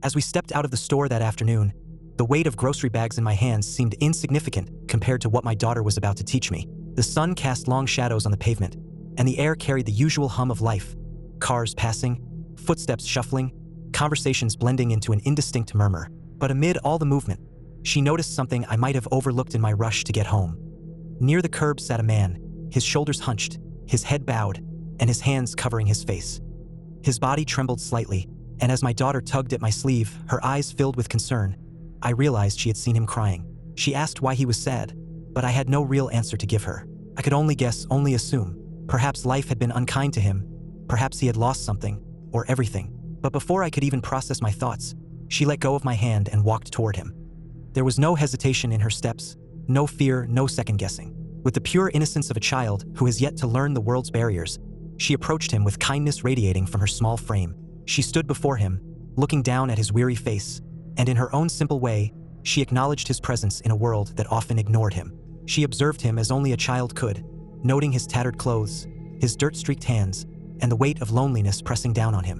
As we stepped out of the store that afternoon, the weight of grocery bags in my hands seemed insignificant compared to what my daughter was about to teach me. The sun cast long shadows on the pavement, and the air carried the usual hum of life. Cars passing, footsteps shuffling, conversations blending into an indistinct murmur. But amid all the movement, she noticed something I might have overlooked in my rush to get home. Near the curb sat a man, his shoulders hunched, his head bowed, and his hands covering his face. His body trembled slightly, and as my daughter tugged at my sleeve, her eyes filled with concern, I realized she had seen him crying. She asked why he was sad, but I had no real answer to give her. I could only guess, only assume. Perhaps life had been unkind to him, perhaps he had lost something, or everything. But before I could even process my thoughts, she let go of my hand and walked toward him. There was no hesitation in her steps, no fear, no second guessing. With the pure innocence of a child who has yet to learn the world's barriers, she approached him with kindness radiating from her small frame. She stood before him, looking down at his weary face, and in her own simple way, she acknowledged his presence in a world that often ignored him. She observed him as only a child could, noting his tattered clothes, his dirt-streaked hands, and the weight of loneliness pressing down on him.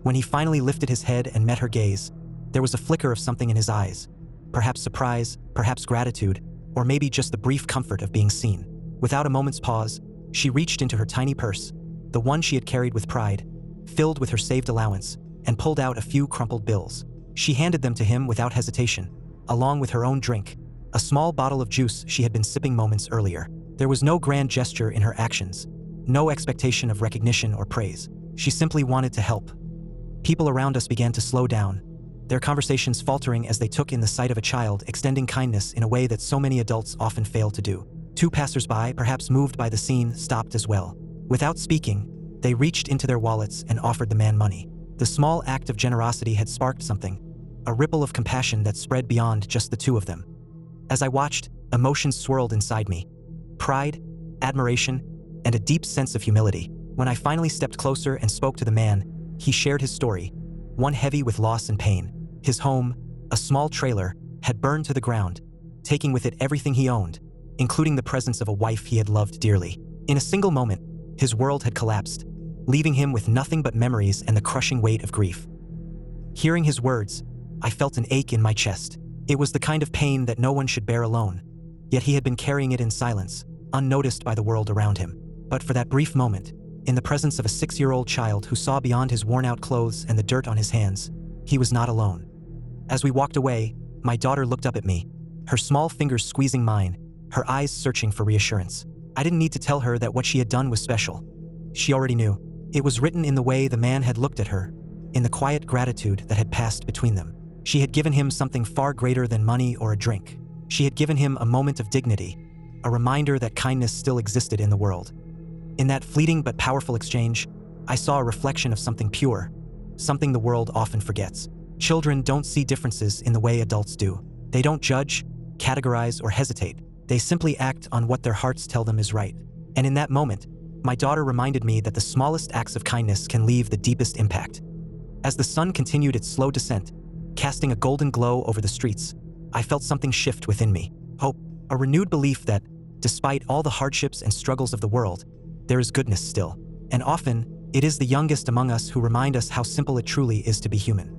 When he finally lifted his head and met her gaze, there was a flicker of something in his eyes, perhaps surprise, perhaps gratitude, or maybe just the brief comfort of being seen. Without a moment's pause, she reached into her tiny purse, the one she had carried with pride, filled with her saved allowance, and pulled out a few crumpled bills. She handed them to him without hesitation, along with her own drink, a small bottle of juice she had been sipping moments earlier. There was no grand gesture in her actions, no expectation of recognition or praise. She simply wanted to help. People around us began to slow down, their conversations faltering as they took in the sight of a child extending kindness in a way that so many adults often fail to do. Two passersby, perhaps moved by the scene, stopped as well. Without speaking, they reached into their wallets and offered the man money. The small act of generosity had sparked something, a ripple of compassion that spread beyond just the two of them. As I watched, emotions swirled inside me. Pride, admiration, and a deep sense of humility. When I finally stepped closer and spoke to the man, he shared his story, one heavy with loss and pain. His home, a small trailer, had burned to the ground, taking with it everything he owned, including the presence of a wife he had loved dearly. In a single moment, his world had collapsed, leaving him with nothing but memories and the crushing weight of grief. Hearing his words, I felt an ache in my chest. It was the kind of pain that no one should bear alone, yet he had been carrying it in silence, unnoticed by the world around him. But for that brief moment, in the presence of a 6-year-old child who saw beyond his worn-out clothes and the dirt on his hands, he was not alone. As we walked away, my daughter looked up at me, her small fingers squeezing mine, her eyes searching for reassurance. I didn't need to tell her that what she had done was special. She already knew. It was written in the way the man had looked at her, in the quiet gratitude that had passed between them. She had given him something far greater than money or a drink. She had given him a moment of dignity, a reminder that kindness still existed in the world. In that fleeting but powerful exchange, I saw a reflection of something pure, something the world often forgets. Children don't see differences in the way adults do. They don't judge, categorize, or hesitate. They simply act on what their hearts tell them is right. And in that moment, my daughter reminded me that the smallest acts of kindness can leave the deepest impact. As the sun continued its slow descent, casting a golden glow over the streets, I felt something shift within me. Hope, a renewed belief that, despite all the hardships and struggles of the world, there is goodness still. And often, it is the youngest among us who remind us how simple it truly is to be human.